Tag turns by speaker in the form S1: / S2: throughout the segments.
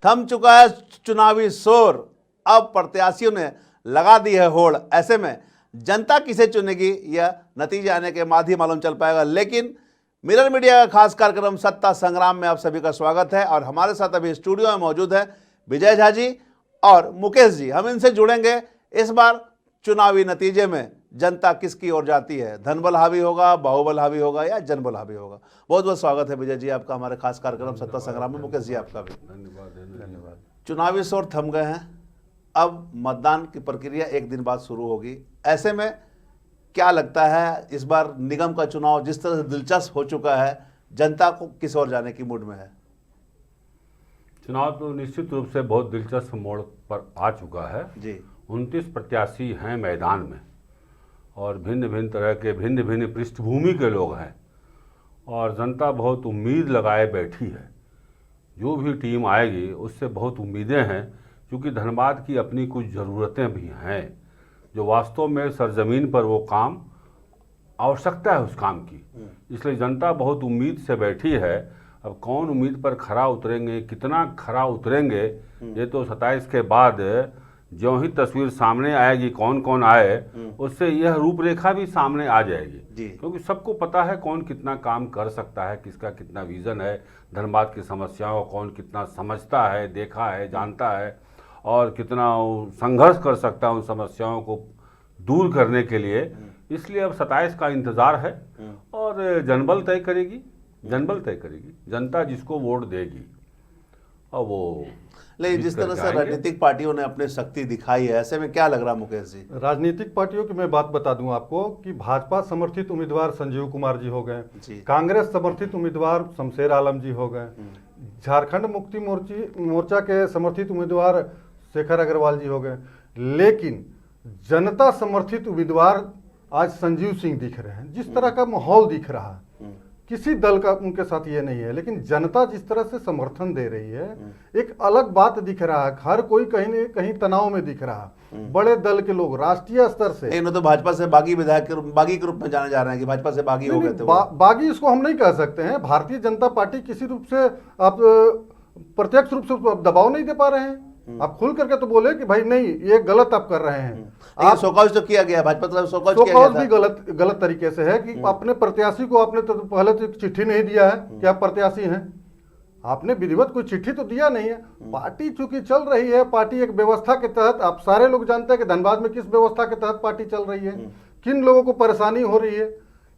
S1: थम चुका है चुनावी शोर, अब प्रत्याशियों ने लगा दी है होड़। ऐसे में जनता किसे चुनेगी यह नतीजे आने के बाद ही मालूम चल पाएगा। लेकिन मिरर मीडिया का खास कार्यक्रम सत्ता संग्राम में आप सभी का स्वागत है और हमारे साथ अभी स्टूडियो में मौजूद है विजय झा जी और मुकेश जी। हम इनसे जुड़ेंगे इस बार चुनावी नतीजे में जनता किसकी ओर जाती है, धनबल हावी होगा, बाहुबल हावी होगा या जनबल हावी होगा। बहुत बहुत स्वागत है विजय जी आपका हमारे खास कार्यक्रम सत्ता संग्राम में। मुकेश जी आपका भी धन्यवाद। चुनावी शोर थम गए हैं, अब मतदान की प्रक्रिया एक दिन बाद शुरू होगी। ऐसे में क्या लगता है इस बार निगम का चुनाव जिस तरह से दिलचस्प हो चुका है, जनता को किस ओर जाने की मूड में है?
S2: चुनाव तो निश्चित रूप से बहुत दिलचस्प मोड़ पर आ चुका है
S1: जी।
S2: 29 प्रत्याशी हैं मैदान में और भिन्न भिन्न तरह के भिन्न भिन्न पृष्ठभूमि के लोग हैं और जनता बहुत उम्मीद लगाए बैठी है। जो भी टीम आएगी उससे बहुत उम्मीदें हैं, क्योंकि धनबाद की अपनी कुछ ज़रूरतें भी हैं जो वास्तव में सरजमीन पर वो काम आवश्यकता है उस काम की। इसलिए जनता बहुत उम्मीद से बैठी है। अब कौन उम्मीद पर खरा उतरेंगे, कितना खरा उतरेंगे, ये तो 27 के बाद जो ही तस्वीर सामने आएगी कौन कौन आए उससे यह रूपरेखा भी सामने आ जाएगी। क्योंकि सबको पता है कौन कितना काम कर सकता है, किसका कितना विज़न है, धनबाद की समस्याओं को कौन कितना समझता है, देखा है, जानता है और कितना संघर्ष कर सकता है उन समस्याओं को दूर करने के लिए। इसलिए अब 27 का इंतज़ार है और जनबल तय करेगी, जनबल तय करेगी, जनता जिसको वोट देगी और वो।
S1: लेकिन जिस तरह से राजनीतिक पार्टियों ने अपनी शक्ति दिखाई है, ऐसे में क्या लग रहा मुकेश जी?
S3: राजनीतिक पार्टियों की मैं बात बता दूं आपको कि भाजपा समर्थित उम्मीदवार संजीव कुमार जी हो गए, कांग्रेस समर्थित उम्मीदवार शमशेर आलम जी हो गए, झारखंड मुक्ति मोर्चा के समर्थित उम्मीदवार शेखर अग्रवाल जी हो गए, लेकिन जनता समर्थित उम्मीदवार आज संजीव सिंह दिख रहे हैं। जिस तरह का माहौल दिख रहा है, किसी दल का उनके साथ ये नहीं है, लेकिन जनता जिस तरह से समर्थन दे रही है, एक अलग बात दिख रहा है। हर कोई कहीं न कहीं तनाव में दिख रहा है। बड़े दल के लोग राष्ट्रीय स्तर से
S1: इन्होंने तो भाजपा से बागी विधायक बागी के रूप में जाने जा रहे हैं कि भाजपा से बागी हो गए थे।
S3: बागी इसको हम नहीं कह सकते हैं। भारतीय जनता पार्टी किसी रूप से आप प्रत्यक्ष रूप से दबाव नहीं दे पा रहे हैं। आप खुल करके तो बोले कि भाई नहीं, ये गलत आप कर रहे हैं।
S1: आप शोकॉज तो किया गया, भाजपा तरफ शोकॉज
S3: भी गलत तरीके से है कि अपने प्रत्याशी को आपने तो पहले तो चिट्ठी नहीं दिया है कि आप प्रत्याशी हैं। आपने विधिवत कोई चिट्ठी तो दिया नहीं है। पार्टी चूंकि चल रही है, पार्टी एक व्यवस्था के तहत, आप सारे लोग जानते हैं कि धनबाद में किस व्यवस्था के तहत पार्टी चल रही है, किन लोगों को परेशानी हो रही है,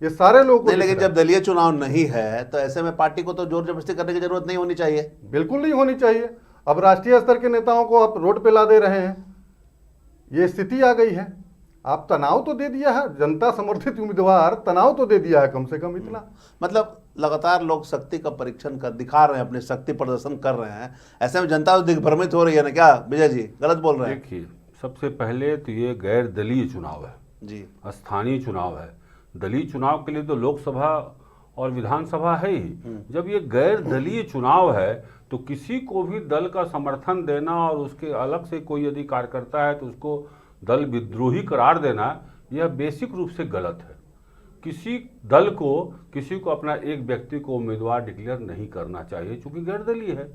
S3: ये सारे लोगों को।
S1: लेकिन जब दलीय चुनाव नहीं है तो ऐसे में पार्टी को तो जोर जबरदस्ती करने की जरूरत नहीं होनी चाहिए।
S3: बिल्कुल नहीं होनी चाहिए। अब राष्ट्रीय स्तर के नेताओं को आप रोड पे ला दे रहे हैं, ये स्थिति आ गई है। आप तनाव तो दे दिया है, जनता समर्थित उम्मीदवार तनाव तो दे दिया है कम से कम इतना।
S1: मतलब लगातार लोग शक्ति का परीक्षण कर दिखा रहे हैं, अपने शक्ति प्रदर्शन कर रहे हैं। ऐसे में जनता तो दिग्भ्रमित हो रही है ना, क्या विजय जी गलत बोल रहे हैं?
S2: देखिए, सबसे पहले तो ये गैर दलीय चुनाव है
S1: जी,
S2: स्थानीय चुनाव है। दलीय चुनाव के लिए तो लोकसभा और विधानसभा है ही। जब ये गैर दलीय चुनाव है तो किसी को भी दल का समर्थन देना और उसके अलग से कोई यदि कार्यकर्ता है तो उसको दल विद्रोही करार देना, यह बेसिक रूप से गलत है। किसी दल को, किसी को अपना एक व्यक्ति को उम्मीदवार डिक्लेयर नहीं करना चाहिए, चूंकि गैर दलीय है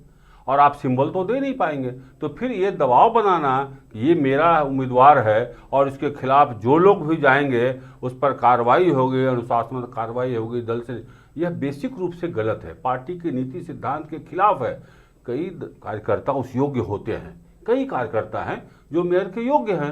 S2: और आप सिंबल तो दे नहीं पाएंगे। तो फिर ये दबाव बनाना कि ये मेरा उम्मीदवार है और इसके खिलाफ जो लोग भी जाएंगे उस पर कार्रवाई होगी, अनुशासनात्मक कार्रवाई होगी दल से, यह बेसिक रूप से गलत है, पार्टी के नीति सिद्धांत के खिलाफ है। कई कार्यकर्ता उस योग्य होते हैं, कई कार्यकर्ता हैं जो मेयर के योग्य हैं,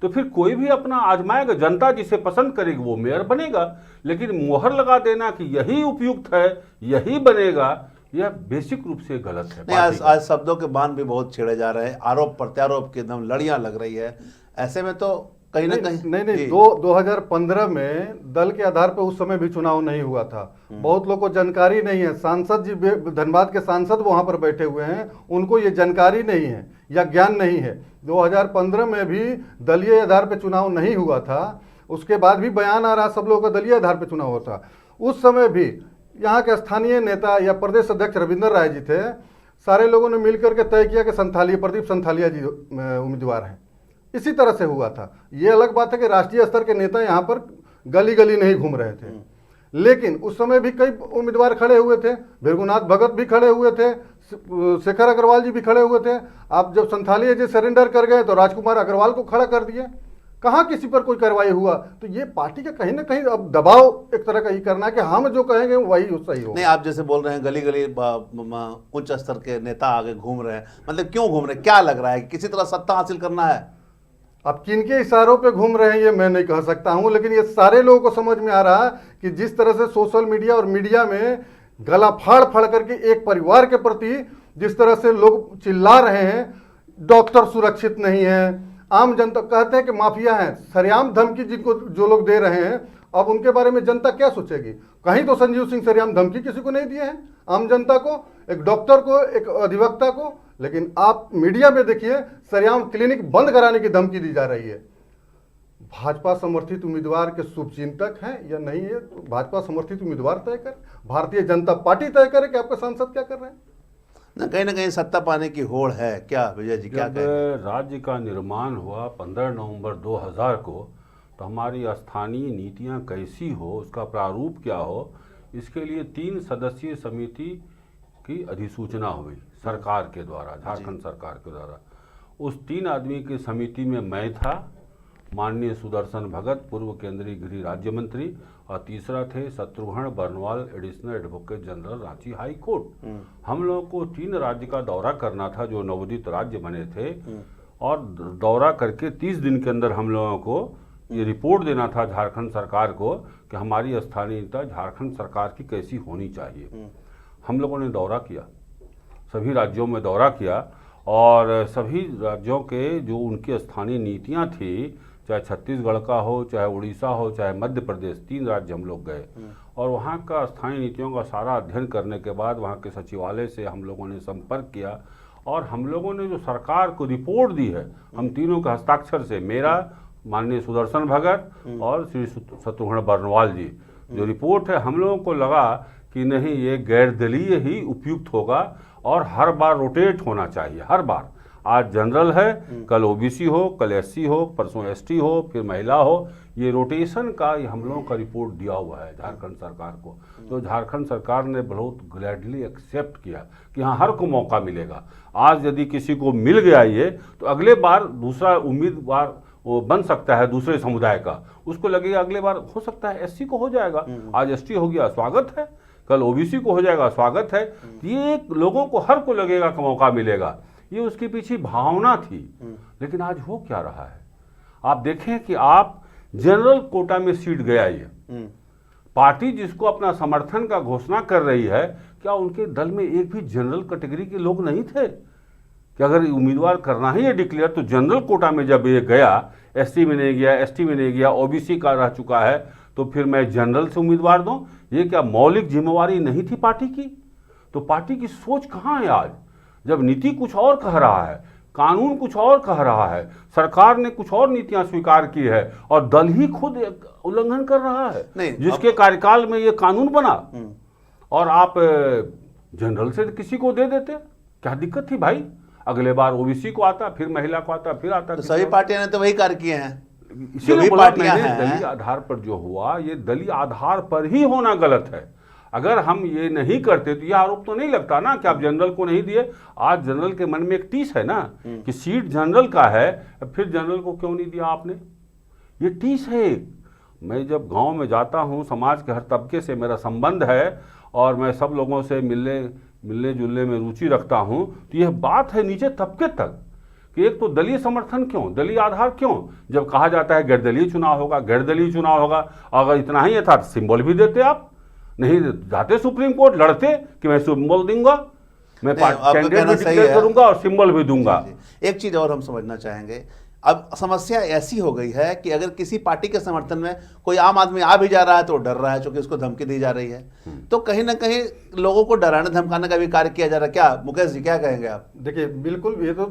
S2: तो फिर कोई भी अपना आजमाएगा, जनता जिसे पसंद करेगी वो मेयर बनेगा। लेकिन मोहर लगा देना कि यही उपयुक्त है, यही बनेगा, यह बेसिक रूप से गलत है।
S1: नहीं, आज शब्दों के बाण भी बहुत छेड़े जा रहे हैं, आरोप प्रत्यारोप की एकदम लड़ियां लग रही है। ऐसे में तो कहीं ना कहीं
S3: नहीं 2015 में दल के आधार पर उस समय भी चुनाव नहीं हुआ था। बहुत लोगों को जानकारी नहीं है। सांसद जी, धनबाद के सांसद वहां पर बैठे हुए हैं, उनको ये जानकारी नहीं है या ज्ञान नहीं है। 2015 में भी दलीय आधार पर चुनाव नहीं हुआ था, उसके बाद भी बयान आ रहा सब लोगों का दलीय आधार पर चुनाव हुआ था। उस समय भी यहाँ के स्थानीय नेता या प्रदेश अध्यक्ष रविंदर राय जी थे, सारे लोगों ने मिलकर के तय किया कि प्रदीप संथालिया जी उम्मीदवार हैं। इसी तरह से हुआ था। ये अलग बात है कि राष्ट्रीय स्तर के नेता यहाँ पर गली गली नहीं घूम रहे थे, लेकिन उस समय भी कई उम्मीदवार खड़े हुए थे। भृगुनाथ भगत भी खड़े हुए थे, शेखर अग्रवाल जी भी खड़े हुए थे। आप जब संथाली जी सरेंडर कर गए तो राजकुमार अग्रवाल को खड़ा कर दिए। कहाँ किसी पर कोई कार्रवाई हुआ? तो ये पार्टी का कहीं ना कहीं अब दबाव एक तरह का ही करना है कि हम जो कहेंगे वही सही हो।
S1: नहीं, आप जैसे बोल रहे हैं गली गली उच्च स्तर के नेता आगे घूम रहे हैं, मतलब क्यों घूम रहे हैं? क्या लग रहा है किसी तरह सत्ता हासिल करना है?
S3: अब किनके इशारों पे घूम रहे हैं ये मैं नहीं कह सकता हूं, लेकिन ये सारे लोगों को समझ में आ रहा है कि जिस तरह से सोशल मीडिया और मीडिया में गला फाड़ फाड़ करके एक परिवार के प्रति जिस तरह से लोग चिल्ला रहे हैं, डॉक्टर सुरक्षित नहीं है, आम जनता कहते हैं कि माफिया हैं, सरेआम धमकी जिनको जो लोग दे रहे हैं, अब उनके बारे में जनता क्या सोचेगी? कहीं तो संजीव सिंह सरेआम धमकी किसी को नहीं दिए हैं, आम जनता को, एक डॉक्टर को, एक अधिवक्ता को। लेकिन आप मीडिया में देखिए सरेआम क्लिनिक बंद कराने की धमकी दी जा रही है। भाजपा समर्थित उम्मीदवार के शुभचिंतक हैं या नहीं है, तो भाजपा समर्थित उम्मीदवार तय करे, भारतीय जनता पार्टी तय करे कि आपके सांसद क्या कर रहे हैं।
S1: ना कहीं सत्ता पाने की होड़ है क्या विजय जी? क्या
S2: जब
S1: कहेंगे?
S2: राज्य का निर्माण हुआ 15 नवंबर 2000 को, तो हमारी स्थानीय नीतियां कैसी हो, उसका प्रारूप क्या हो, इसके लिए 3 सदस्यीय समिति की अधिसूचना हुई सरकार के द्वारा, झारखंड सरकार के द्वारा। उस 3 आदमी की समिति में मैं था, माननीय सुदर्शन भगत पूर्व केंद्रीय गृह राज्य मंत्री, और तीसरा थे Shatrughan Barnwal additional advocate general Ranchi high court. हम लोगों को 3 राज्य का दौरा करना था जो नवोदित राज्य बने थे, और दौरा करके 30 दिन के अंदर हम लोगों को ये रिपोर्ट देना था झारखंड सरकार को कि हमारी स्थानीय नीति झारखंड सरकार की कैसी होनी चाहिए। हम लोगों ने दौरा किया, सभी राज्यों में दौरा किया, और सभी राज्यों के जो उनकी स्थानीय नीतियां थी, चाहे छत्तीसगढ़ का हो, चाहे उड़ीसा हो, चाहे मध्य प्रदेश, 3 राज्य हम लोग गए, और वहाँ का स्थानीय नीतियों का सारा अध्ययन करने के बाद वहाँ के सचिवालय से हम लोगों ने संपर्क किया, और हम लोगों ने जो सरकार को रिपोर्ट दी है, हम तीनों के हस्ताक्षर से, मेरा, माननीय सुदर्शन भगत और श्री शत्रुघ्न बर्नवाल जी, जो रिपोर्ट है, हम लोगों को लगा कि नहीं, ये गैर दलीय ही उपयुक्त होगा और हर बार रोटेट होना चाहिए। हर बार, आज जनरल है, कल ओबीसी हो, कल एससी हो, परसों एसटी हो, फिर महिला हो, ये रोटेशन का ये हम लोगों का रिपोर्ट दिया हुआ है झारखंड सरकार को। तो झारखंड सरकार ने बहुत ग्लैडली एक्सेप्ट किया कि हाँ, हर को मौका मिलेगा। आज यदि किसी को मिल गया ये, तो अगले बार दूसरा उम्मीदवार वो बन सकता है दूसरे समुदाय का, उसको लगेगा अगले बार हो सकता है एससी को हो जाएगा, आज एसटी हो गया, स्वागत है, कल ओबीसी को हो जाएगा, स्वागत है। ये लोगों को, हर को लगेगा कि मौका मिलेगा, ये उसके पीछे भावना थी। लेकिन आज हो क्या रहा है? आप देखें कि आप जनरल कोटा में सीट गया ये पार्टी जिसको अपना समर्थन का घोषणा कर रही है, क्या उनके दल में एक भी जनरल कैटेगरी के लोग नहीं थे कि अगर उम्मीदवार करना ही है डिक्लेयर, तो जनरल कोटा में जब ये गया, एससी में नहीं गया, एसटी में नहीं गया, ओबीसी का रह चुका है, तो फिर मैं जनरल से उम्मीदवार दूं? ये क्या मौलिक जिम्मेवारी नहीं थी पार्टी की? तो पार्टी की सोच कहाँ है आज, जब नीति कुछ और कह रहा है, कानून कुछ और कह रहा है, सरकार ने कुछ और नीतियां स्वीकार की है, और दल ही खुद उल्लंघन कर रहा है जिसके कार्यकाल में ये कानून बना, और आप जनरल से किसी को दे देते? क्या दिक्कत थी भाई? अगले बार ओबीसी को आता, फिर महिला को आता, फिर आता।
S1: तो सभी पार्टियां ने तो वही कार्य किए हैं।
S2: इसीलिए बोला मैंने, दलीय आधार पर जो हुआ, ये दलीय आधार पर ही होना गलत है। अगर हम ये नहीं करते तो यह आरोप तो नहीं लगता ना कि आप जनरल को नहीं दिए। आज जनरल के मन में एक टीस है ना कि सीट जनरल का है, फिर जनरल को क्यों नहीं दिया आपने? ये टीस है। मैं जब गांव में जाता हूं, समाज के हर तबके से मेरा संबंध है, और मैं सब लोगों से मिलने जुलने में रुचि रखता हूं, तो यह बात है नीचे तबके तक कि एक तो दलीय समर्थन क्यों, दलीय आधार क्यों? जब कहा जाता है गैरदलीय चुनाव होगा, गैरदलीय चुनाव होगा, अगर इतना ही था तो सिंबल भी देते, आप नहीं जाते सुप्रीम कोर्ट, लड़ते कि मैं सिंबल दूंगा, मैं कैंडिडेट भी डिक्लेयर करूंगा और सिंबल भी दूंगा।
S1: एक चीज और हम समझना चाहेंगे, अब समस्या ऐसी हो गई है कि अगर किसी पार्टी के समर्थन में कोई आम आदमी आ भी जा रहा है तो डर रहा है, क्योंकि उसको धमकी दी जा रही है, तो कहीं ना कहीं लोगों को डराने धमकाने का भी कार्य किया जा रहा है। क्या मुकेश जी, क्या कहेंगे आप?
S3: देखिए, बिल्कुल ये तो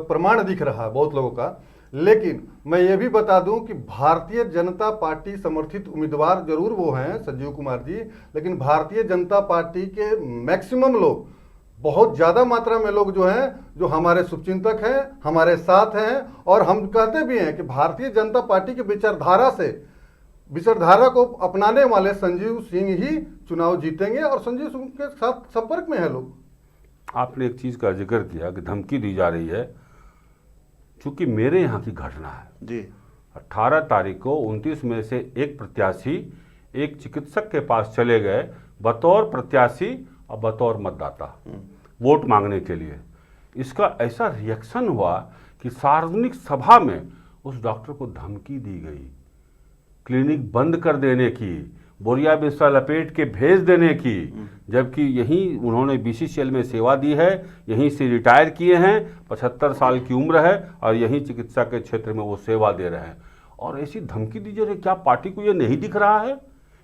S3: प्रमाण दिख रहा है बहुत लोगों का, लेकिन मैं ये भी बता दूं कि भारतीय जनता पार्टी समर्थित उम्मीदवार जरूर वो हैं संजीव कुमार जी, लेकिन भारतीय जनता पार्टी के मैक्सिमम लोग, बहुत ज़्यादा मात्रा में लोग जो हैं, जो हमारे शुभचिंतक हैं, हमारे साथ हैं, और हम कहते भी हैं कि भारतीय जनता पार्टी के विचारधारा को अपनाने वाले संजीव सिंह ही चुनाव जीतेंगे, और संजीव सिंह के साथ संपर्क में है लोग।
S2: आपने एक चीज़ का जिक्र किया कि धमकी दी जा रही है, चूँकि मेरे यहाँ की घटना है
S1: जी
S2: 18 तारीख को 29 में से एक प्रत्याशी एक चिकित्सक के पास चले गए बतौर प्रत्याशी और बतौर मतदाता वोट मांगने के लिए। इसका ऐसा रिएक्शन हुआ कि सार्वजनिक सभा में उस डॉक्टर को धमकी दी गई, क्लिनिक बंद कर देने की, बोरिया बिस्तर लपेट के भेज देने की, जबकि यहीं उन्होंने बीसीसीएल में सेवा दी है, यहीं से रिटायर किए हैं, 75 साल की उम्र है और यहीं चिकित्सा के क्षेत्र में वो सेवा दे रहे हैं। और ऐसी धमकी दी जा रही, क्या पार्टी को ये नहीं दिख रहा है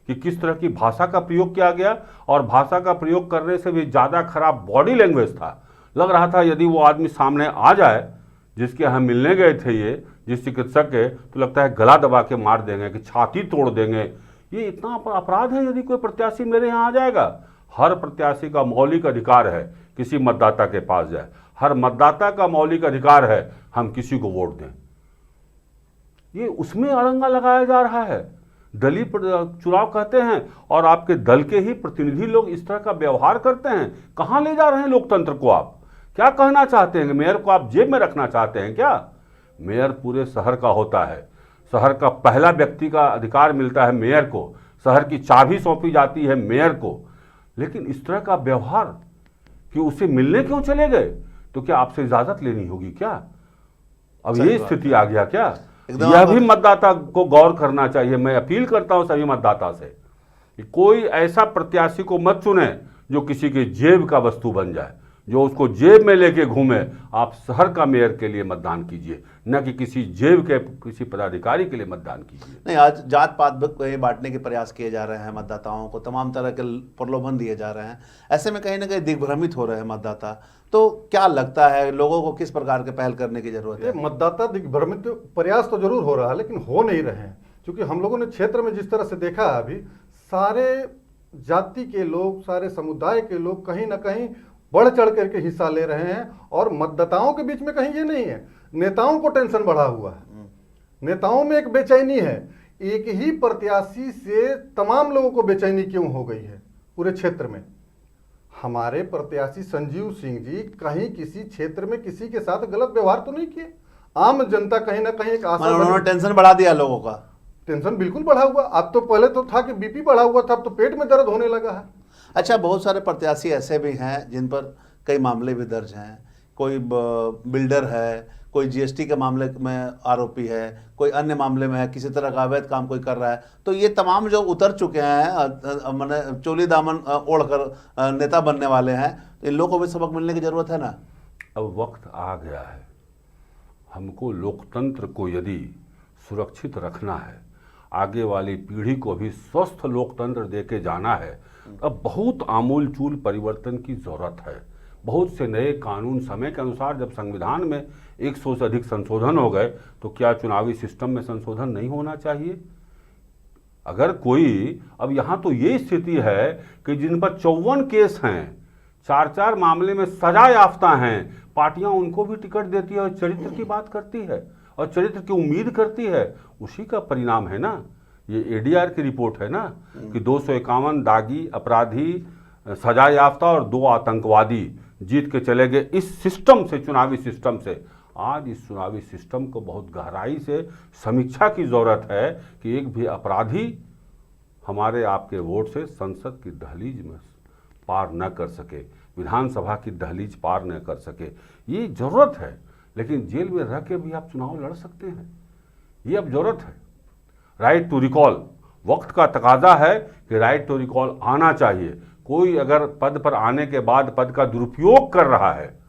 S2: कि किस तरह की भाषा का प्रयोग किया गया? और भाषा का प्रयोग करने से भी ज़्यादा खराब बॉडी लैंग्वेज था। लग रहा था यदि वो आदमी सामने आ जाए जिसके हम मिलने गए थे, ये जिस चिकित्सक के, तो लगता है गला दबा के मार देंगे कि छाती तोड़ देंगे। ये इतना अपराध है यदि कोई प्रत्याशी मेरे यहाँ आ जाएगा। हर प्रत्याशी का मौलिक अधिकार है किसी मतदाता के पास जाए, हर मतदाता का मौलिक अधिकार है हम किसी को वोट दें। ये उसमें अड़ंगा लगाया जा रहा है। दलीय चुनाव कहते हैं और आपके दल के ही प्रतिनिधि लोग इस तरह का व्यवहार करते हैं। कहाँ ले जा रहे हैं लोकतंत्र को? आप क्या कहना चाहते हैं? मेयर को आप जेब में रखना चाहते हैं क्या? मेयर पूरे शहर का होता है, शहर का पहला व्यक्ति का अधिकार मिलता है मेयर को, शहर की चाबी सौंपी जाती है मेयर को। लेकिन इस तरह का व्यवहार कि उसे मिलने क्यों चले गए? तो क्या आपसे इजाजत लेनी होगी क्या? अब ये स्थिति आ गया क्या? यह भी मतदाता को गौर करना चाहिए। मैं अपील करता हूं सभी मतदाता से कि कोई ऐसा प्रत्याशी को मत चुने जो किसी के जेब का वस्तु बन जाए, जो उसको जेब में लेके घूमे। आप शहर का मेयर के लिए मतदान कीजिए, न कि किसी जेब के किसी पदाधिकारी के लिए मतदान कीजिए।
S1: नहीं, आज जात पात बांटने के प्रयास किए जा रहे हैं, मतदाताओं को तमाम तरह के प्रलोभन दिए जा रहे हैं। ऐसे में कहीं ना कहीं दिग्भ्रमित हो रहे हैं मतदाता। तो क्या लगता है लोगों को किस प्रकार के पहल करने की जरूरत है?
S3: मतदाता दिग्भ्रमित प्रयास तो जरूर हो रहा है, लेकिन हो नहीं रहे हैं। क्योंकि हम लोगों ने क्षेत्र में जिस तरह से देखा है, अभी सारे जाति के लोग, सारे समुदाय के लोग कहीं ना कहीं बढ़ चढ़ करके हिस्सा ले रहे हैं। और मतदाताओं के बीच में कहीं ये नहीं है, नेताओं को टेंशन बढ़ा हुआ है, नेताओं में एक बेचैनी है। एक ही प्रत्याशी से तमाम लोगों को बेचैनी क्यों हो गई है पूरे क्षेत्र में? हमारे प्रत्याशी संजीव सिंह जी कहीं किसी क्षेत्र में किसी के साथ गलत व्यवहार तो नहीं किए। आम जनता कहीं ना कहीं एक आशा,
S1: उन्होंने टेंशन बढ़ा दिया लोगों का।
S3: टेंशन बिल्कुल बढ़ा हुआ। अब तो पहले तो था कि बीपी बढ़ा हुआ था, अब तो पेट में दर्द होने लगा है।
S1: अच्छा, बहुत सारे प्रत्याशी ऐसे भी हैं जिन पर कई मामले भी दर्ज हैं। कोई बिल्डर है, कोई जीएसटी के मामले में आरोपी है, कोई अन्य मामले में है, किसी तरह का अवैध काम कोई कर रहा है। तो ये तमाम जो उतर चुके हैं, मैंने चोली दामन ओढ़कर नेता बनने वाले हैं, इन लोगों को भी सबक मिलने की जरूरत है ना।
S2: अब वक्त आ गया है, हमको लोकतंत्र को यदि सुरक्षित रखना है, आगे वाली पीढ़ी को भी स्वस्थ लोकतंत्र देके जाना है, अब बहुत आमूल चूल परिवर्तन की जरूरत है। बहुत से नए कानून, समय के अनुसार जब संविधान में 100 से अधिक संशोधन हो गए, तो क्या चुनावी सिस्टम में संशोधन नहीं होना चाहिए? अगर कोई, अब यहाँ तो ये स्थिति है कि जिन पर 54 केस हैं, 4-4 मामले में सजा याफ्ता हैं, पार्टियां उनको भी टिकट देती है और चरित्र की बात करती है और चरित्र की उम्मीद करती है। उसी का परिणाम है ना, ये एडीआर की रिपोर्ट है ना कि 251 दागी अपराधी, सजा याफ्ता और 2 आतंकवादी जीत के चले गए इस सिस्टम से, चुनावी सिस्टम से। आज इस चुनावी सिस्टम को बहुत गहराई से समीक्षा की जरूरत है कि एक भी अपराधी हमारे आपके वोट से संसद की दहलीज में पार न कर सके, विधानसभा की दहलीज पार न कर सके, ये जरूरत है। लेकिन जेल में रह के भी आप चुनाव लड़ सकते हैं, ये अब जरूरत है। राइट टू रिकॉल, वक्त का तकाजा है कि राइट टू रिकॉल आना चाहिए। कोई अगर पद पर आने के बाद पद का दुरुपयोग कर रहा है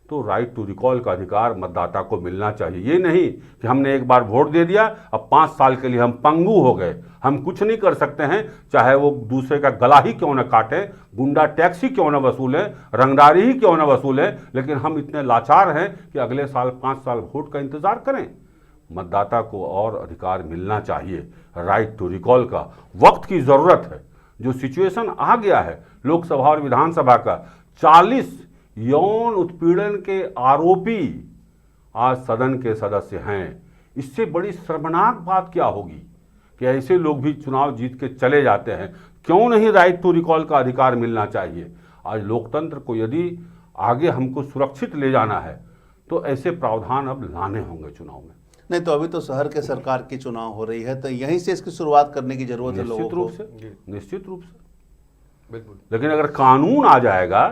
S2: तो राइट टू रिकॉल का अधिकार मतदाता को मिलना चाहिए। ये नहीं कि हमने एक बार वोट दे दिया, अब 5 साल के लिए हम पंगु हो गए, हम कुछ नहीं कर सकते हैं, चाहे वो दूसरे का गला ही क्यों न काटे, गुंडा टैक्स ही क्यों न वसूलें, रंगदारी ही क्यों न वसूलें, लेकिन हम इतने लाचार हैं कि अगले साल 5 साल वोट का इंतजार करें। मतदाता को और अधिकार मिलना चाहिए, राइट टू रिकॉल का वक्त की जरूरत है। जो सिचुएशन आ गया है लोकसभा और विधानसभा का, 40 यौन उत्पीड़न के आरोपी आज सदन के सदस्य हैं। इससे बड़ी शर्मनाक बात क्या होगी कि ऐसे लोग भी चुनाव जीत के चले जाते हैं। क्यों नहीं राइट टू रिकॉल का अधिकार मिलना चाहिए? आज लोकतंत्र को यदि आगे हमको सुरक्षित ले जाना है तो ऐसे प्रावधान अब लाने होंगे चुनाव में।
S1: नहीं तो अभी तो शहर के सरकार की चुनाव हो रही है, तो यहीं से इसकी शुरुआत करने की जरूरत है लोगों को।
S2: निश्चित रूप से
S3: बिल्कुल।
S2: लेकिन अगर कानून आ जाएगा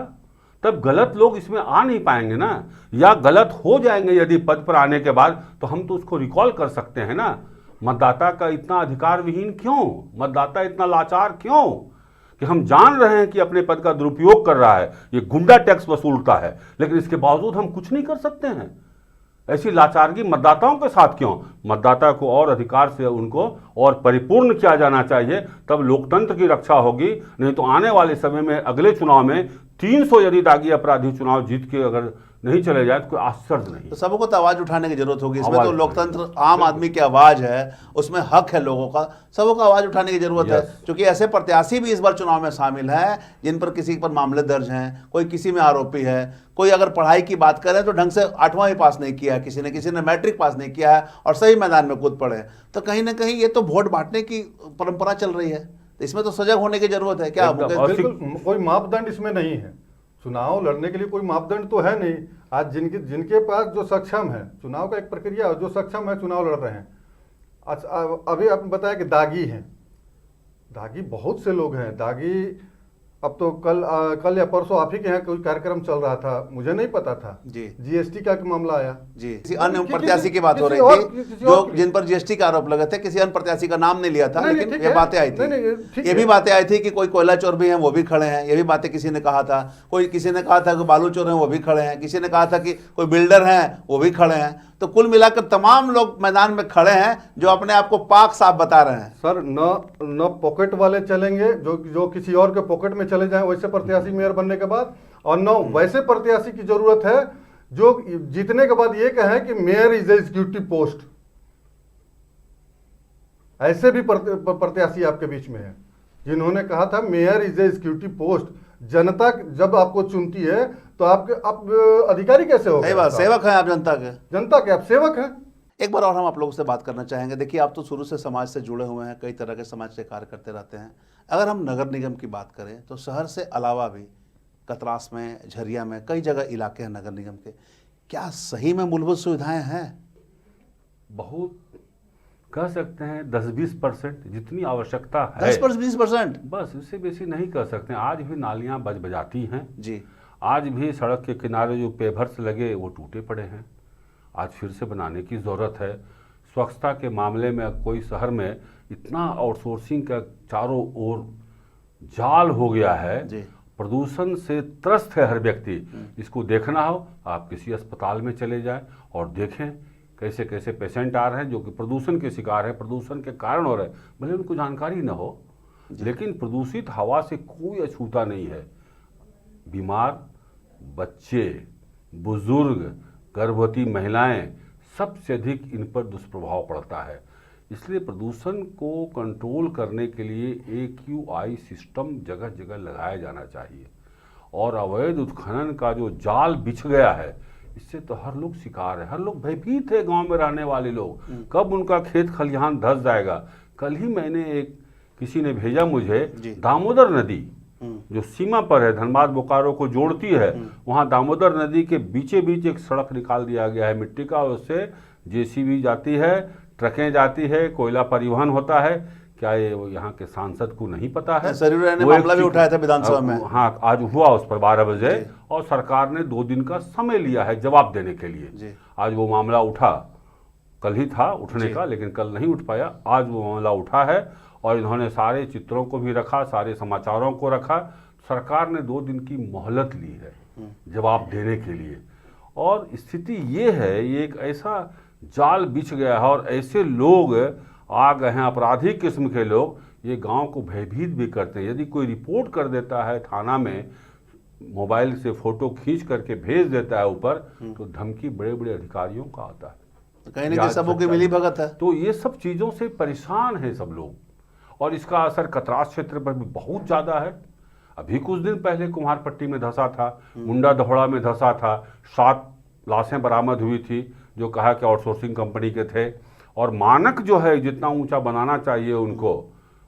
S2: तब गलत लोग इसमें आ नहीं पाएंगे ना, या गलत हो जाएंगे यदि पद पर आने के बाद, तो हम तो उसको रिकॉल कर सकते हैं ना। मतदाता का इतना अधिकार विहीन क्यों, मतदाता इतना लाचार क्यों कि हम जान रहे हैं कि अपने पद का दुरुपयोग कर रहा है, ये गुंडा टैक्स वसूलता है, लेकिन इसके बावजूद हम कुछ नहीं कर सकते हैं। ऐसी लाचारगी मतदाताओं के साथ क्यों? मतदाता को और अधिकार से उनको और परिपूर्ण किया जाना चाहिए, तब लोकतंत्र की रक्षा होगी। नहीं तो आने वाले समय में अगले चुनाव में 300 यदि दागी अपराधी चुनाव जीत के अगर नहीं चले जाए तो कोई आश्चर्य नहीं।
S1: तो सबको तो आवाज उठाने की जरूरत होगी इसमें।
S2: आवाज
S1: तो लोकतंत्र आम आदमी की आवाज है, उसमें हक है लोगों का, सबको आवाज उठाने की जरूरत है। क्योंकि ऐसे प्रत्याशी भी इस बार चुनाव में शामिल हैं जिन पर किसी पर मामले दर्ज हैं, कोई किसी में आरोपी है, कोई अगर पढ़ाई की बात करें तो ढंग से 8वां ही पास नहीं किया है, किसी ने मैट्रिक पास नहीं किया है और सही मैदान में कूद पड़े। तो कहीं ना कहीं ये तो वोट बांटने की परंपरा चल रही है, तो इसमें तो सजग होने की जरूरत है। क्या
S3: बिल्कुल कोई मापदंड इसमें नहीं है। चुनाव लड़ने के लिए कोई मापदंड तो है नहीं। आज जिनके पास जो सक्षम है, चुनाव का एक प्रक्रिया है, जो सक्षम है चुनाव लड़ रहे हैं। अच्छा, अभी आपने बताया कि दागी हैं, दागी बहुत से लोग हैं। दागी अब तो कल या परसों आप ही के यहाँ कोई कार्यक्रम चल रहा था, मुझे नहीं पता था
S1: जी,
S3: जीएसटी का मामला आया
S1: जी। किसी अन्य प्रत्याशी की बात हो रही थी जो जिन पर जीएसटी का आरोप लगे थे, किसी अन्य प्रत्याशी का नाम नहीं लिया था, लेकिन ये बातें आई थी। ये भी बातें आई थी कि कोई कोयला चोर भी हैं वो भी खड़े हैं, ये भी बातें किसी ने कहा था। किसी ने कहा था कि बालू चोर हैं वो भी खड़े हैं, किसी ने कहा था कि कोई बिल्डर हैं वो भी खड़े हैं। तो कुल मिलाकर तमाम लोग मैदान में खड़े हैं जो अपने आप को पाक साफ बता रहे हैं।
S3: सर, न पॉकेट वाले चलेंगे जो किसी और के पॉकेट में चले जाएं वैसे प्रत्याशी मेयर बनने के बाद, और न वैसे प्रत्याशी की जरूरत है जो जीतने के बाद ये कहे कि मेयर इज एग्जीक्यूटिव पोस्ट। ऐसे भी प्रत्याशी आपके बीच में है जिन्होंने कहा था मेयर इज एग्जीक्यूटिव पोस्ट। जनता जब आपको चुनती है तो आप अधिकारी कैसे हो?
S1: सेवक हैं आप जनता के
S3: आप सेवक हैं।
S1: एक बार और हम आप लोगों से बात करना चाहेंगे। देखिए, आप तो शुरू से समाज से जुड़े हुए हैं, कई तरह के समाज से कार्य करते रहते हैं। अगर हम नगर निगम की बात करें तो शहर से अलावा भी कतरास में, झरिया में कई जगह इलाके हैं नगर निगम के, क्या सही में मूलभूत सुविधाएं हैं?
S2: बहुत कह सकते हैं 10-20% जितनी आवश्यकता है।
S1: 10-20%?
S2: बस, इससे बेसी नहीं कह सकते। आज भी नालियां बजाती हैं
S1: जी,
S2: आज भी सड़क के किनारे जो पेवर्स लगे वो टूटे पड़े हैं, आज फिर से बनाने की ज़रूरत है। स्वच्छता के मामले में कोई शहर में इतना आउटसोर्सिंग का चारों ओर जाल हो गया है, प्रदूषण से त्रस्त है हर व्यक्ति। इसको देखना हो आप किसी अस्पताल में चले जाएं और देखें कैसे कैसे पेशेंट आ रहे हैं जो कि प्रदूषण के शिकार है, प्रदूषण के कारण हो रहे हैं। भले उनको जानकारी न हो, लेकिन प्रदूषित हवा से कोई अछूता नहीं है। बीमार बच्चे, बुजुर्ग, गर्भवती महिलाएं, सबसे अधिक इन पर दुष्प्रभाव पड़ता है। इसलिए प्रदूषण को कंट्रोल करने के लिए AQI सिस्टम जगह जगह लगाया जाना चाहिए। और अवैध उत्खनन का जो जाल बिछ गया है, इससे तो हर लोग शिकार है, हर लोग भयभीत है। गांव में रहने वाले लोग, कब उनका खेत खलिहान धंस जाएगा। कल ही मैंने किसी ने भेजा मुझे, दामोदर नदी जो सीमा पर है, धनबाद बोकारो को जोड़ती है, वहाँ दामोदर नदी के बीचे बीच एक सड़क निकाल दिया गया है मिट्टी का। उससे JCB जाती है, ट्रकें जाती है, कोयला परिवहन होता है। क्या ये यहाँ के सांसद को नहीं पता है?
S1: सरयू ने मामला भी उठाया था विधानसभा में।
S2: हाँ, आज हुआ उस पर 12 बजे, और सरकार ने 2 दिन का समय लिया है जवाब देने के लिए। आज वो मामला उठा, कल ही था उठने का, लेकिन कल नहीं उठ पाया। आज वो मामला उठा है और इन्होंने सारे चित्रों को भी रखा, सारे समाचारों को रखा। सरकार ने 2 दिन की मोहलत ली है जवाब देने के लिए। और स्थिति ये है, ये एक ऐसा जाल बिछ गया है और ऐसे लोग आ गए हैं, अपराधी किस्म के लोग, ये गांव को भयभीत भी करते हैं। यदि कोई रिपोर्ट कर देता है थाना में, मोबाइल से फोटो खींच करके भेज देता है ऊपर, तो धमकी बड़े बड़े अधिकारियों का आता है।
S1: तो कहीं ना कहीं सबों की मिली भगत है।
S2: तो ये सब चीज़ों से परेशान है सब लोग, और इसका असर कतरास क्षेत्र पर भी बहुत ज़्यादा है। अभी कुछ दिन पहले कुम्हारपट्टी में धंसा था, मुंडा दहोड़ा में धंसा था, 7 लाशें बरामद हुई थी जो कहा कि आउटसोर्सिंग कंपनी के थे। और मानक जो है जितना ऊंचा बनाना चाहिए उनको,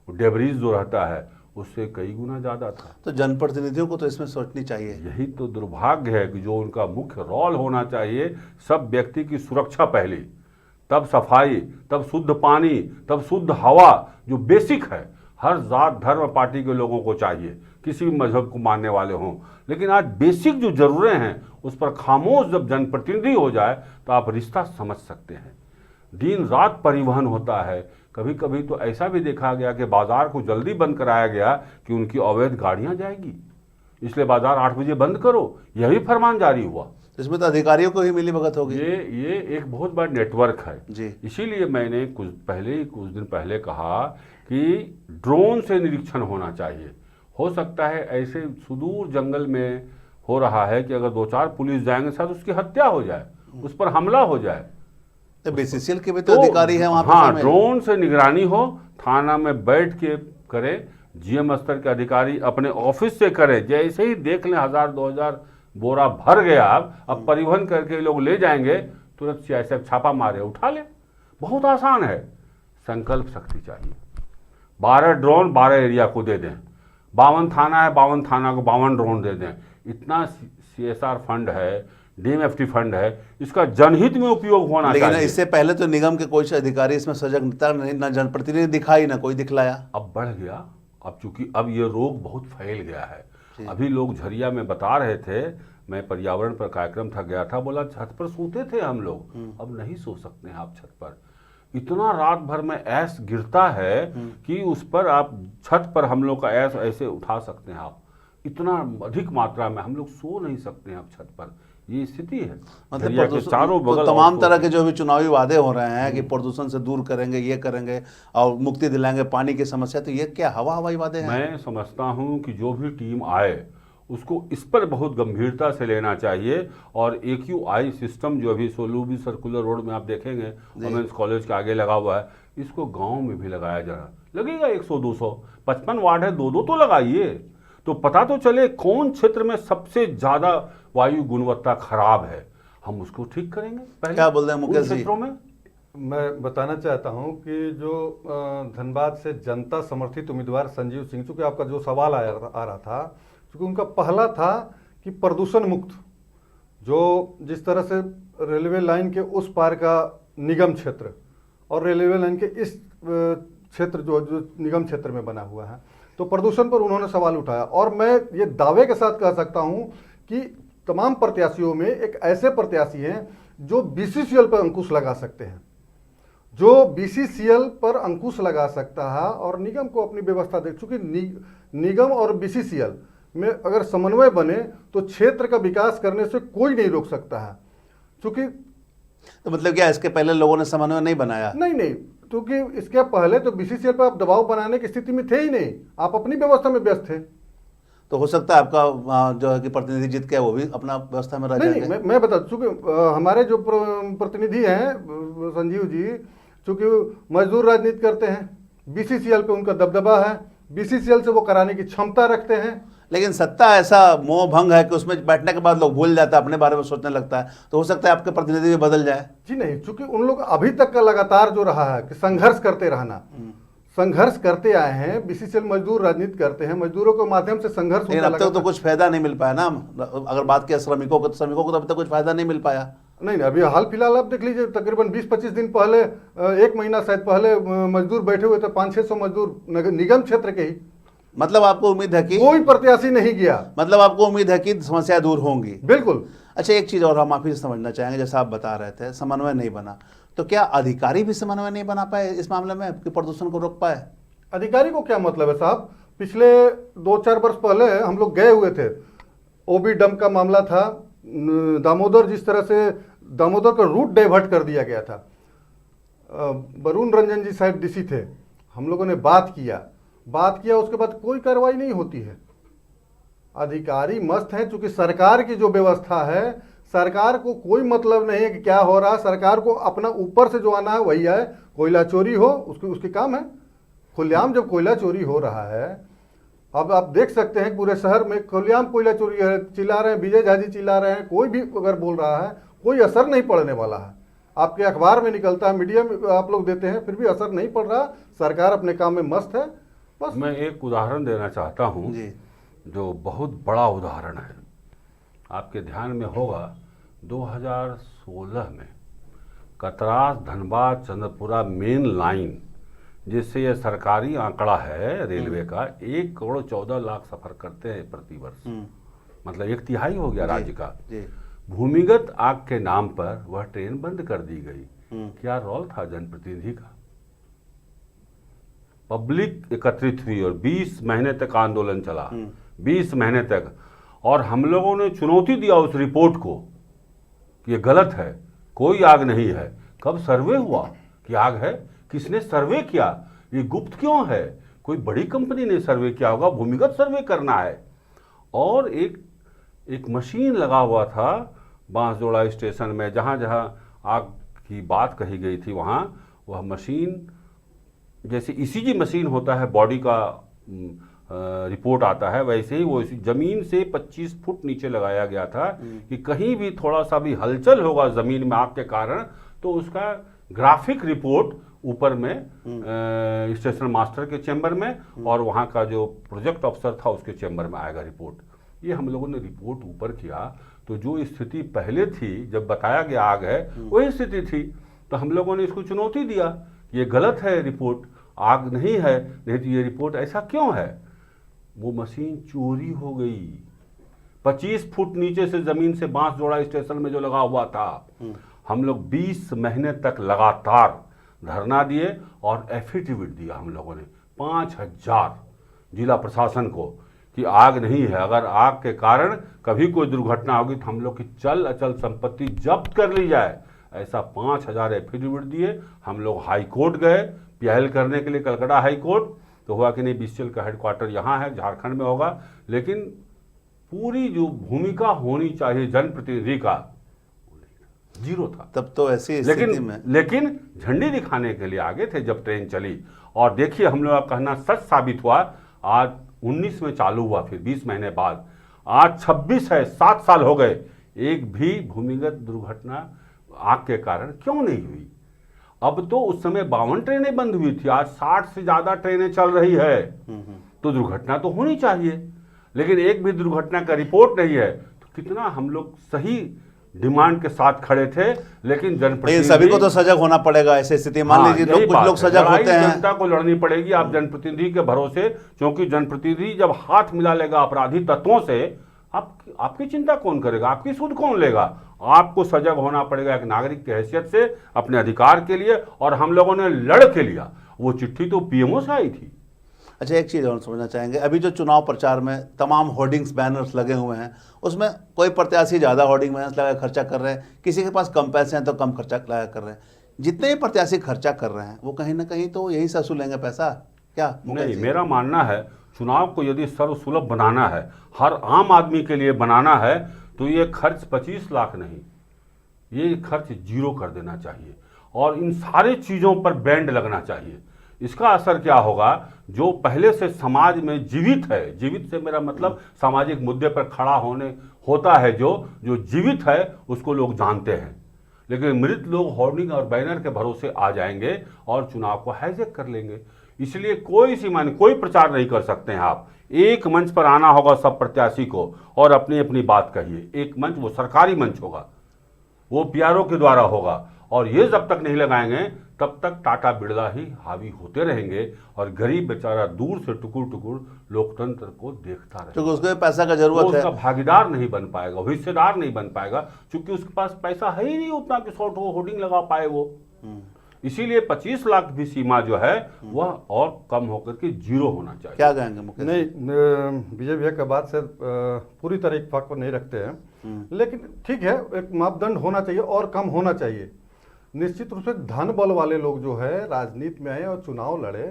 S2: डेब्रीज जो रहता है उससे कई गुना ज़्यादा था।
S1: तो जनप्रतिनिधियों को तो इसमें सोचनी चाहिए।
S2: यही तो दुर्भाग्य है कि जो उनका मुख्य रोल होना चाहिए, सब व्यक्ति की सुरक्षा पहले, तब सफाई, तब शुद्ध पानी, तब शुद्ध हवा, जो बेसिक है, हर जात धर्म पार्टी के लोगों को चाहिए, किसी भी मजहब को मानने वाले हों। लेकिन आज बेसिक जो ज़रूरतें हैं उस पर खामोश जब जनप्रतिनिधि हो जाए तो आप रिश्ता समझ सकते हैं। दिन रात परिवहन होता है, कभी कभी तो ऐसा भी देखा गया कि बाजार को जल्दी बंद कराया गया कि उनकी अवैध गाड़ियां जाएगी, इसलिए बाजार 8 बजे बंद करो, यह भी फरमान जारी हुआ।
S1: इसमें तो अधिकारियों को ही मिली भगत होगी।
S2: ये एक बहुत बड़ा नेटवर्क है
S1: जी।
S2: इसीलिए मैंने कुछ दिन पहले कहा कि ड्रोन से निरीक्षण होना चाहिए। हो सकता है ऐसे सुदूर जंगल में हो रहा है कि अगर 2-4 पुलिस जाएंगे साथ उसकी हत्या हो जाए, उस पर हमला हो जाए।
S1: तो बीसीसीएल के भी तो अधिकारी है वहां पे।
S2: हाँ, ड्रोन से निगरानी हो, थाना में बैठ के करे, जीएम स्तर के अधिकारी अपने ऑफिस से करे। जैसे ही देख लें 1000-2000 बोरा भर गया, अब परिवहन करके लोग ले जाएंगे, तुरंत सीआईएसएफ छापा मारे, उठा ले। बहुत आसान है, संकल्प शक्ति चाहिए। 12 ड्रोन 12 एरिया को दे दें, 52 थाना है, 52 थाना को 52 ड्रोन दे दें। इतना सीएसआर फंड है, डीएमएफटी फंड है, इसका जनहित में उपयोग होना चाहिए।
S1: लेकिन इससे पहले तो निगम के कोई अधिकारी इसमें सजग नहीं, न जनप्रतिनिधि दिखाई, न कोई दिखलाया।
S2: अब बढ़ गया, अब चूंकि अब ये रोग बहुत फैल गया है। अभी लोग झरिया में बता रहे थे, मैं पर्यावरण पर कार्यक्रम था गया था, बोला छत पर सोते थे हम लोग, अब नहीं सो सकते हैं आप छत पर। इतना रात भर में ऐस गिरता है कि उस पर आप छत पर हम लोग का ऐस ऐसे उठा सकते हैं आप, इतना अधिक मात्रा में हम लोग सो नहीं सकते हैं आप छत पर। ये स्थिति है।
S1: मतलब
S2: चारों बगल
S1: तमाम तरह के जो भी चुनावी वादे हो रहे हैं कि प्रदूषण से दूर करेंगे, ये करेंगे और मुक्ति दिलाएंगे पानी की समस्या, तो ये क्या हवाई वादे हैं?
S2: मैं समझता हूं कि जो भी टीम आए उसको इस पर बहुत गंभीरता से लेना चाहिए। और AQI सिस्टम जो अभी सोलूबी सर्कुलर रोड में आप देखेंगे वुमेन्स कॉलेज के आगे लगा हुआ है, इसको गांव में भी लगाया जा रहा है। लगेगा 100-200, 55 वार्ड है, 2-2 तो लगाइए, तो पता तो चले कौन क्षेत्र में सबसे ज्यादा वायु गुणवत्ता खराब है, हम उसको ठीक करेंगे। पहले
S1: क्या बोल रहे हैं मुकेश जी?
S2: क्षेत्रों में
S3: मैं बताना चाहता हूं कि जो धनबाद से जनता समर्थित उम्मीदवार संजीव सिंह, चूंकि आपका जो सवाल आ रहा था, क्योंकि उनका पहला था कि प्रदूषण मुक्त, जो जिस तरह से रेलवे लाइन के उस पार का निगम क्षेत्र और रेलवे लाइन के इस क्षेत्र जो निगम क्षेत्र में बना हुआ है, तो प्रदूषण पर उन्होंने सवाल उठाया। और मैं ये दावे के साथ कह सकता हूं कि तमाम प्रत्याशियों में एक ऐसे प्रत्याशी हैं जो बीसीसीएल पर अंकुश लगा सकते हैं, जो बीसीसीएल पर अंकुश लगा सकता है और निगम को अपनी व्यवस्था दे। चूंकि निगम और बीसीसीएल में अगर समन्वय बने तो क्षेत्र का विकास करने से कोई नहीं रोक सकता है। चूंकि
S1: तो मतलब क्या इसके पहले लोगों ने समन्वय नहीं बनाया?
S3: नहीं, क्योंकि इसके पहले तो बीसीसीएल पर आप दबाव बनाने की स्थिति में थे ही नहीं, आप अपनी व्यवस्था में व्यस्त थे।
S1: तो हो सकता है आपका जो है कि प्रतिनिधि जीत के वो भी अपना व्यवस्था में रह जाएंगे।
S3: नहीं, मैं बता, चूंकि हमारे जो प्रतिनिधि हैं संजीव जी, चूंकि मजदूर राजनीति करते हैं, बीसीसीएल पे उनका दबदबा है, बीसीसीएल से वो कराने की क्षमता रखते हैं।
S1: लेकिन सत्ता ऐसा मोह भंग है कि उसमें बैठने के बाद लोग भूल जाता है, अपने बारे में सोचने लगता है, तो हो सकता है आपके प्रतिनिधि भी बदल जाए।
S3: जी नहीं, चूंकि उन लोग अभी तक का लगातार जो रहा है कि संघर्ष करते रहना, संघर्ष करते आए हैं। बीसीसीएल मजदूर राजनीति करते हैं, मजदूरों के माध्यम से संघर्ष
S1: लेकिन अब तक तो कुछ फायदा नहीं मिल पाया ना। अगर बात किया श्रमिकों को, तो श्रमिकों को तो अभी तक कुछ फायदा नहीं मिल पाया।
S3: नहीं, अभी हाल फिलहाल आप देख लीजिए, तकरीबन 20-25 दिन पहले, 1 महीना शायद पहले मजदूर बैठे हुए थे, 500-600 मजदूर निगम क्षेत्र के ही।
S1: मतलब आपको उम्मीद है कि
S3: कोई प्रत्याशी नहीं गया,
S1: मतलब आपको उम्मीद है कि समस्याएं दूर होंगी?
S3: बिल्कुल।
S1: अच्छा, एक चीज और हम आप ही से समझना चाहेंगे, जैसा आप बता रहे थे समन्वय नहीं बना, तो क्या अधिकारी भी समन्वय नहीं बना पाए इस मामले में कि प्रदूषण को रोक पाए?
S3: अधिकारी को क्या मतलब है साहब? पिछले 2-4 वर्ष पहले हम लोग गए हुए थे, ओबी डंप का मामला था, दामोदर, जिस तरह से दामोदर का रूट डाइवर्ट कर दिया गया था। वरुण रंजन जी साहब डीसी थे, हम लोगों ने बात किया, उसके बाद कोई कार्रवाई नहीं होती है। अधिकारी मस्त हैं, चूंकि सरकार की जो व्यवस्था है, सरकार को कोई मतलब नहीं है कि क्या हो रहा है, सरकार को अपना ऊपर से जो आना है वही है। कोयला चोरी हो उसके काम है, खुलेआम जब कोयला चोरी हो रहा है, अब आप देख सकते हैं पूरे शहर में खुलेआम कोयला चोरी है, चिल्ला रहे हैं, विजय झा जी चिल्ला रहे हैं, कोई भी अगर बोल रहा है कोई असर नहीं पड़ने वाला है। आपके अखबार में निकलता है, मीडिया में आप लोग देते हैं, फिर भी असर नहीं पड़ रहा। सरकार अपने काम में मस्त है, बस।
S2: मैं एक उदाहरण देना चाहता हूँ
S1: जी
S2: जो बहुत बड़ा उदाहरण है। आपके ध्यान में होगा 2016 में कतरास धनबाद चंद्रपुरा मेन लाइन, जिससे ये सरकारी आंकड़ा है रेलवे का, 1,14,00,000 सफर करते हैं प्रति वर्ष, मतलब 1/3 हो गया राज्य का।
S1: जी
S2: भूमिगत आग के नाम पर वह ट्रेन बंद कर दी गई। क्या रोल था जनप्रतिनिधि का? पब्लिक एकत्रित हुई और 20 महीने तक आंदोलन चला, 20 महीने तक, और हम लोगों ने चुनौती दिया उस रिपोर्ट को कि ये गलत है, कोई आग नहीं है। कब सर्वे हुआ कि आग है? किसने सर्वे किया? ये गुप्त क्यों है? कोई बड़ी कंपनी ने सर्वे किया होगा, भूमिगत सर्वे करना है। और एक मशीन लगा हुआ था बांसजोड़ा स्टेशन में, जहाँ जहाँ आग की बात कही गई थी वहाँ वह मशीन, जैसे ईसीजी मशीन होता है, बॉडी का रिपोर्ट आता है, वैसे ही वो जमीन से 25 फुट नीचे लगाया गया था कि कहीं भी थोड़ा सा भी हलचल होगा जमीन में आग के कारण तो उसका ग्राफिक रिपोर्ट ऊपर में स्टेशन मास्टर के चेंबर में और वहाँ का जो प्रोजेक्ट अफसर था उसके चेंबर में आएगा रिपोर्ट। ये हम लोगों ने रिपोर्ट ऊपर किया तो जो स्थिति पहले थी जब बताया गया आग है वही स्थिति थी। तो हम लोगों ने इसको चुनौती दिया, ये गलत है रिपोर्ट, आग नहीं है, नहीं तो ये रिपोर्ट ऐसा क्यों है? वो मशीन चोरी हो गई 25 फुट नीचे से, जमीन से बांसजोड़ा स्टेशन में जो लगा हुआ था। हम लोग 20 महीने तक लगातार धरना दिए और एफिडेविट दिया हम लोगों ने 5000 जिला प्रशासन को कि आग नहीं है, अगर आग के कारण कभी कोई दुर्घटना होगी तो हम लोग की चल अचल संपत्ति जब्त कर ली जाए, ऐसा 5000 एफिडेविट दिए। हम लोग हाई कोर्ट गए पीएल करने के लिए, कलकत्ता हाई कोर्ट, तो हुआ कि नहीं बीसीएल का हेडक्वार्टर यहाँ है, झारखंड में होगा, लेकिन पूरी जो भूमिका होनी चाहिए जनप्रतिनिधि का जीरो था।
S1: तब तो ऐसी स्थिति में
S2: लेकिन झंडी दिखाने के लिए आगे थे जब ट्रेन चली। और देखिए हम लोग का कहना सच साबित हुआ, आज 19 में चालू हुआ, फिर 20 महीने बाद आज 26 है, 7 साल हो गए, एक भी भूमिगत दुर्घटना आग के कारण क्यों नहीं हुई? अब तो उस समय 52 ट्रेनें बंद हुई थी, आज 60 से ज्यादा ट्रेनें चल रही है, तो दुर्घटना तो होनी चाहिए, लेकिन एक भी दुर्घटना का रिपोर्ट नहीं है। तो कितना हम लोग सही डिमांड के साथ खड़े थे, लेकिन जनप्रतिनिधि,
S1: सभी को तो सजग होना पड़ेगा ऐसे स्थिति। मान लीजिए लोग, कुछ लोग सजग होते हैं,
S2: जनता को लड़नी पड़ेगी आप जनप्रतिनिधि के भरोसे, क्योंकि जनप्रतिनिधि जब हाथ मिला लेगा अपराधी तत्वों से, आपकी चिंता कौन करेगा, आपकी सुध कौन लेगा? आपको सजग होना पड़ेगा एक नागरिक की हैसियत से अपने अधिकार के लिए, और हम लोगों ने लड़ के लिया। वो चिट्ठी तो पीएमओ से आई थी।
S1: अच्छा, एक चीज़ और समझना चाहेंगे, अभी जो चुनाव प्रचार में तमाम होर्डिंग्स बैनर्स लगे हुए हैं, उसमें कोई प्रत्याशी ज़्यादा होर्डिंग बैनर्स लगा खर्चा कर रहे हैं, किसी के पास कम पैसे हैं तो कम खर्चा लगा कर रहे हैं। जितने भी प्रत्याशी खर्चा कर रहे हैं वो कहीं ना कहीं तो यही से वसूलेंगे पैसा, क्या?
S2: नहीं, मेरा मानना है चुनाव को यदि सर्वसुलभ बनाना है, हर आम आदमी के लिए बनाना है, तो ये खर्च 25 लाख नहीं, ये खर्च जीरो कर देना चाहिए और इन सारे चीज़ों पर बैंड लगना चाहिए। इसका असर क्या होगा? जो पहले से समाज में जीवित है, जीवित से मेरा मतलब सामाजिक मुद्दे पर खड़ा होता है, जो जीवित है उसको लोग जानते हैं, लेकिन मृत लोग होर्डिंग और बैनर के भरोसे आ जाएंगे और चुनाव को हाईजैक कर लेंगे। इसलिए कोई सीमा नहीं, कोई प्रचार नहीं कर सकते हैं आप। एक मंच पर आना होगा सब प्रत्याशी को और अपनी अपनी बात कहिए। एक मंच, वो सरकारी मंच होगा, वो पीआरओ के द्वारा होगा, और ये जब तक नहीं लगाएंगे तब तक टाटा बिरला ही हावी होते रहेंगे और गरीब बेचारा दूर से टुकुर टुकुर लोकतंत्र को देखता रहेगा,
S1: क्योंकि उसको पैसा का जरूरत है,
S2: उसका भागीदार नहीं बन पाएगा, हिस्सेदार नहीं बन पाएगा, क्योंकि उसके पास पैसा है ही नहीं उतना कि शॉर्ट होर्डिंग लगा पाए वो। इसीलिए 25 लाख भी सीमा जो है वह और कम होकर के जीरो होना चाहिए।
S1: क्या कहेंगे मुकेश?
S3: नहीं, विजय भैया का बात से पूरी तरह इत्तेफाक को नहीं रखते हैं, लेकिन ठीक है, एक मापदंड होना चाहिए और कम होना चाहिए। निश्चित रूप से धन बल वाले लोग जो है राजनीति में आए और चुनाव लड़े,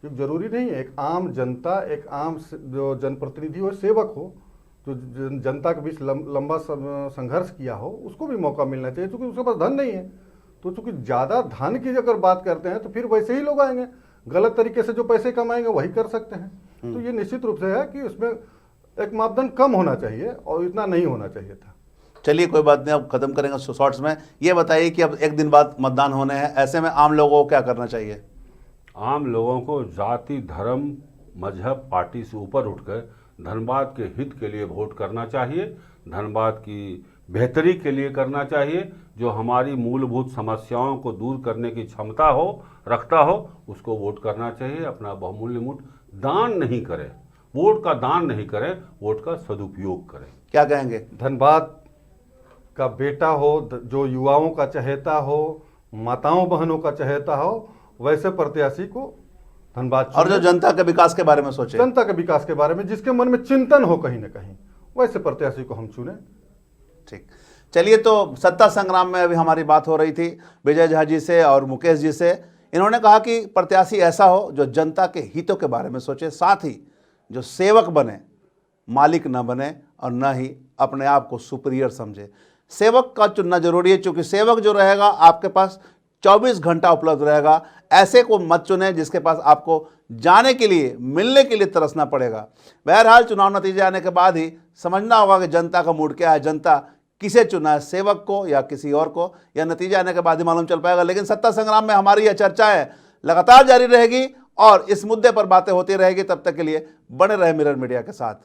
S3: जो जरूरी नहीं है एक आम जनता, एक आम जो जनप्रतिनिधि हो, सेवक हो, जो जनता के बीच लंबा संघर्ष किया हो, उसको भी मौका मिलना चाहिए, क्योंकि उसके पास धन नहीं है। तो चूंकि ज़्यादा धन की अगर बात करते हैं तो फिर वैसे ही लोग आएंगे, गलत तरीके से जो पैसे कमाएंगे वही कर सकते हैं। तो ये निश्चित रूप से है कि उसमें एक मापदंड कम होना चाहिए और इतना नहीं होना चाहिए था।
S1: चलिए कोई बात नहीं, अब खत्म करेंगे शॉर्ट्स में। ये बताइए कि अब एक दिन बाद मतदान होने हैं, ऐसे में आम लोगों को क्या करना चाहिए?
S2: आम लोगों को जाति, धर्म, मजहब पार्टी से ऊपर उठकर धनबाद के हित के लिए वोट करना चाहिए, धनबाद की बेहतरी के लिए करना चाहिए। जो हमारी मूलभूत समस्याओं को दूर करने की क्षमता हो रखता हो उसको वोट करना चाहिए। अपना बहुमूल्य वोट दान नहीं करें, वोट का दान नहीं करें, वोट का सदुपयोग करें।
S1: क्या कहेंगे?
S3: धनबाद का बेटा हो, जो युवाओं का चहेता हो, माताओं बहनों का चहेता हो, वैसे प्रत्याशी को धनबाद
S1: और जो जनता के विकास के बारे में सोचे,
S3: जनता के विकास के बारे में जिसके मन में चिंतन हो कहीं ना कहीं, वैसे प्रत्याशी को हम चुने।
S1: ठीक, चलिए, तो सत्ता संग्राम में अभी हमारी बात हो रही थी विजय झा जी से और मुकेश जी से। इन्होंने कहा कि प्रत्याशी ऐसा हो जो जनता के हितों के बारे में सोचे, साथ ही जो सेवक बने, मालिक न बने और न ही अपने आप को सुपीरियर समझे। सेवक का चुनना जरूरी है, क्योंकि सेवक जो रहेगा आपके पास 24 घंटा उपलब्ध रहेगा। ऐसे को मत चुने जिसके पास आपको जाने के लिए, मिलने के लिए तरसना पड़ेगा। बहरहाल चुनाव नतीजे आने के बाद ही समझना होगा कि जनता का मूड क्या है, जनता किसे चुना है, सेवक को या किसी और को। यह नतीजे आने के बाद ही मालूम चल पाएगा। लेकिन सत्ता संग्राम में हमारी यह चर्चाएं लगातार जारी रहेगी और इस मुद्दे पर बातें होती रहेगी। तब तक के लिए बने रहे मिरर मीडिया के साथ।